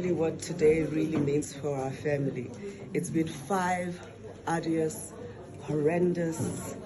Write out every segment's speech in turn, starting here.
exactly what today really means for our family. It's been 5 arduous, horrendous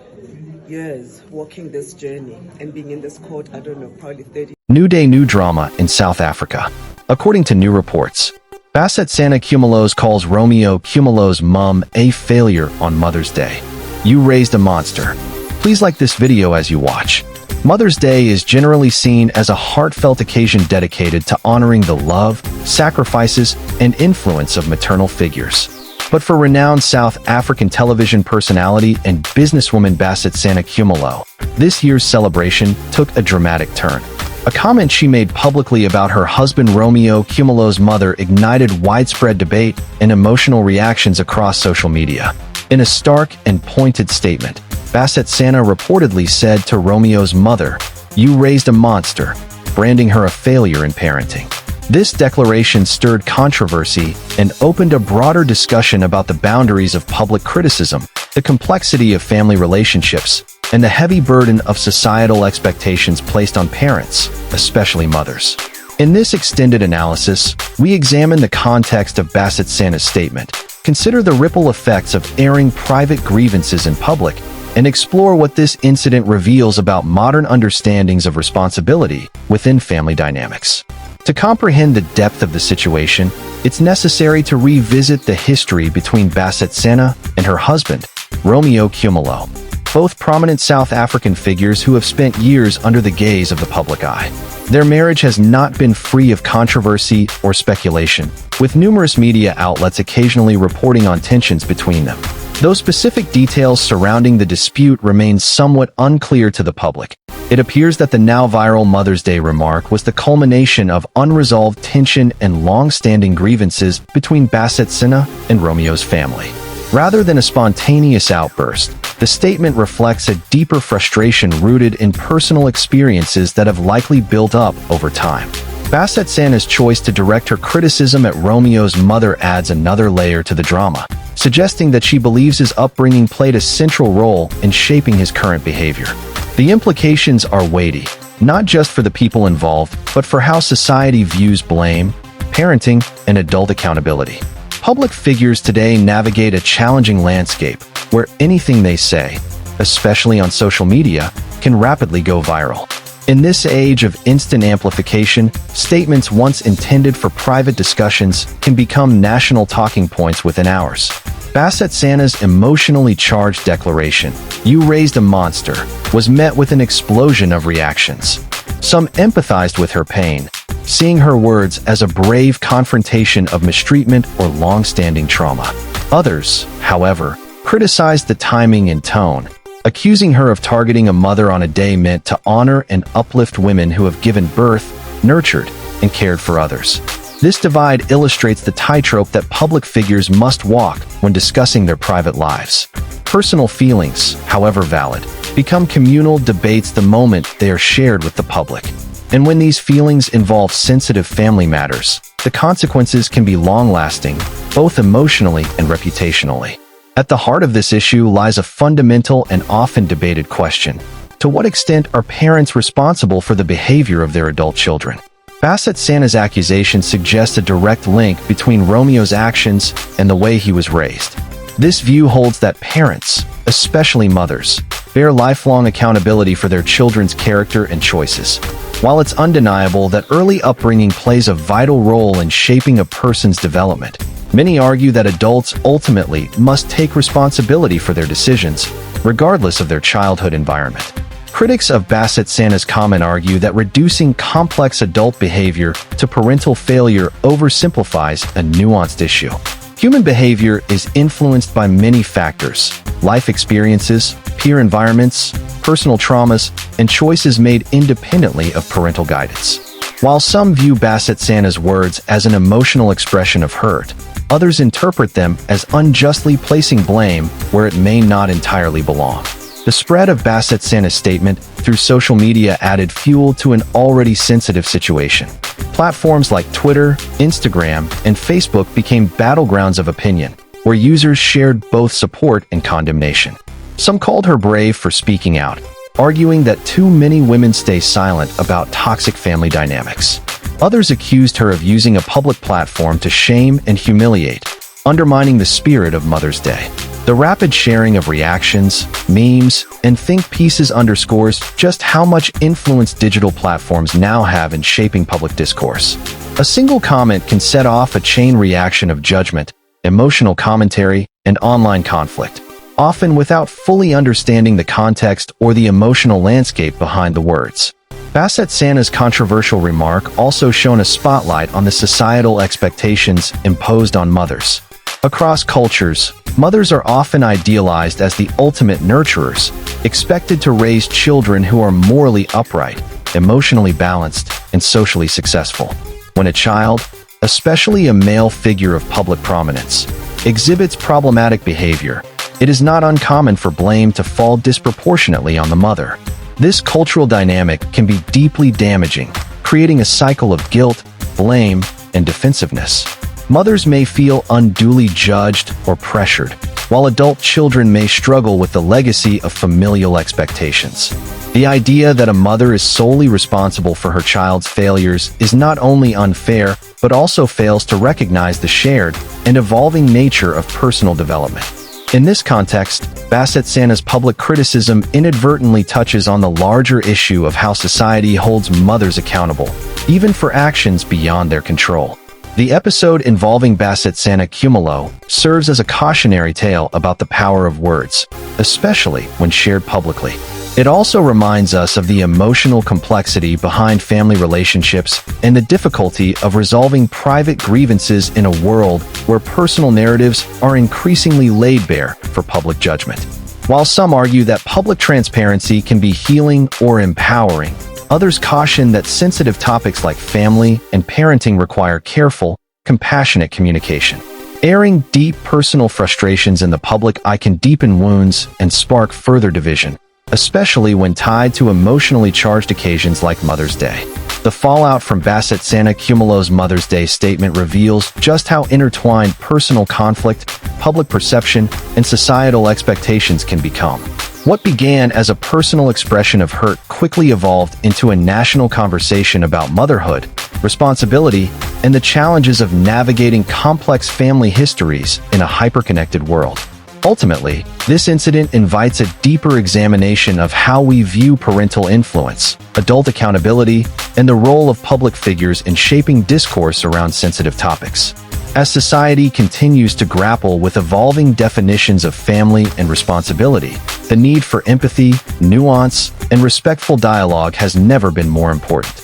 years walking this journey and being in this court, I don't know, probably 30. New day, new drama in South Africa. According to new reports, Basetsana Kumalo calls Romeo Kumalo's mum a failure on Mother's Day. You raised a monster. Please like this video as you watch. Mother's Day is generally seen as a heartfelt occasion dedicated to honoring the love, sacrifices, and influence of maternal figures. But for renowned South African television personality and businesswoman Basetsana Kumalo, this year's celebration took a dramatic turn. A comment she made publicly about her husband Romeo Kumalo's mother ignited widespread debate and emotional reactions across social media. In a stark and pointed statement, Basetsana reportedly said to Romeo's mother, "You raised a monster," branding her a failure in parenting. This declaration stirred controversy and opened a broader discussion about the boundaries of public criticism, the complexity of family relationships, and the heavy burden of societal expectations placed on parents, especially mothers. In this extended analysis, we examine the context of Basetsana's statement, consider the ripple effects of airing private grievances in public, and explore what this incident reveals about modern understandings of responsibility within family dynamics. To comprehend the depth of the situation, it's necessary to revisit the history between Basetsana and her husband, Romeo Kumalo, both prominent South African figures who have spent years under the gaze of the public eye. Their marriage has not been free of controversy or speculation, with numerous media outlets occasionally reporting on tensions between them. Though specific details surrounding the dispute remain somewhat unclear to the public, it appears that the now viral Mother's Day remark was the culmination of unresolved tension and long-standing grievances between Basetsana and Romeo's family. Rather than a spontaneous outburst, the statement reflects a deeper frustration rooted in personal experiences that have likely built up over time. Basetsana's choice to direct her criticism at Romeo's mother adds another layer to the drama, suggesting that she believes his upbringing played a central role in shaping his current behavior. The implications are weighty, not just for the people involved, but for how society views blame, parenting, and adult accountability. Public figures today navigate a challenging landscape where anything they say, especially on social media, can rapidly go viral. In this age of instant amplification, statements once intended for private discussions can become national talking points within hours. Basetsana's emotionally charged declaration, "You raised a monster," was met with an explosion of reactions. Some empathized with her pain, seeing her words as a brave confrontation of mistreatment or long-standing trauma. Others, however, criticized the timing and tone, accusing her of targeting a mother on a day meant to honor and uplift women who have given birth, nurtured, and cared for others. This divide illustrates the tightrope that public figures must walk when discussing their private lives. Personal feelings, however valid, become communal debates the moment they are shared with the public. And when these feelings involve sensitive family matters, the consequences can be long-lasting, both emotionally and reputationally. At the heart of this issue lies a fundamental and often debated question. To what extent are parents responsible for the behavior of their adult children? Basetsana's accusation suggests a direct link between Romeo's actions and the way he was raised. This view holds that parents, especially mothers, bear lifelong accountability for their children's character and choices. While it's undeniable that early upbringing plays a vital role in shaping a person's development, many argue that adults ultimately must take responsibility for their decisions, regardless of their childhood environment. Critics of Basetsana's comment argue that reducing complex adult behavior to parental failure oversimplifies a nuanced issue. Human behavior is influenced by many factors: life experiences, peer environments, personal traumas, and choices made independently of parental guidance. While some view Basetsana's words as an emotional expression of hurt, others interpret them as unjustly placing blame where it may not entirely belong. The spread of Basetsana's statement through social media added fuel to an already sensitive situation. Platforms like Twitter, Instagram, and Facebook became battlegrounds of opinion, where users shared both support and condemnation. Some called her brave for speaking out, arguing that too many women stay silent about toxic family dynamics. Others accused her of using a public platform to shame and humiliate, undermining the spirit of Mother's Day. The rapid sharing of reactions, memes, and think pieces underscores just how much influence digital platforms now have in shaping public discourse. A single comment can set off a chain reaction of judgment, emotional commentary, and online conflict, often without fully understanding the context or the emotional landscape behind the words. Basetsana's controversial remark also shone a spotlight on the societal expectations imposed on mothers. Across cultures, mothers are often idealized as the ultimate nurturers, expected to raise children who are morally upright, emotionally balanced, and socially successful. When a child, especially a male figure of public prominence, exhibits problematic behavior, it is not uncommon for blame to fall disproportionately on the mother. This cultural dynamic can be deeply damaging, creating a cycle of guilt, blame, and defensiveness. Mothers may feel unduly judged or pressured, while adult children may struggle with the legacy of familial expectations. The idea that a mother is solely responsible for her child's failures is not only unfair, but also fails to recognize the shared and evolving nature of personal development. In this context, Basetsana's public criticism inadvertently touches on the larger issue of how society holds mothers accountable, even for actions beyond their control. The episode involving Basetsana Kumalo serves as a cautionary tale about the power of words, especially when shared publicly. It also reminds us of the emotional complexity behind family relationships and the difficulty of resolving private grievances in a world where personal narratives are increasingly laid bare for public judgment. While some argue that public transparency can be healing or empowering, others caution that sensitive topics like family and parenting require careful, compassionate communication. Airing deep personal frustrations in the public eye can deepen wounds and spark further division, especially when tied to emotionally charged occasions like Mother's Day. The fallout from Basetsana Kumalo's Mother's Day statement reveals just how intertwined personal conflict, public perception, and societal expectations can become. What began as a personal expression of hurt quickly evolved into a national conversation about motherhood, responsibility, and the challenges of navigating complex family histories in a hyperconnected world. Ultimately, this incident invites a deeper examination of how we view parental influence, adult accountability, and the role of public figures in shaping discourse around sensitive topics. As society continues to grapple with evolving definitions of family and responsibility, the need for empathy, nuance, and respectful dialogue has never been more important.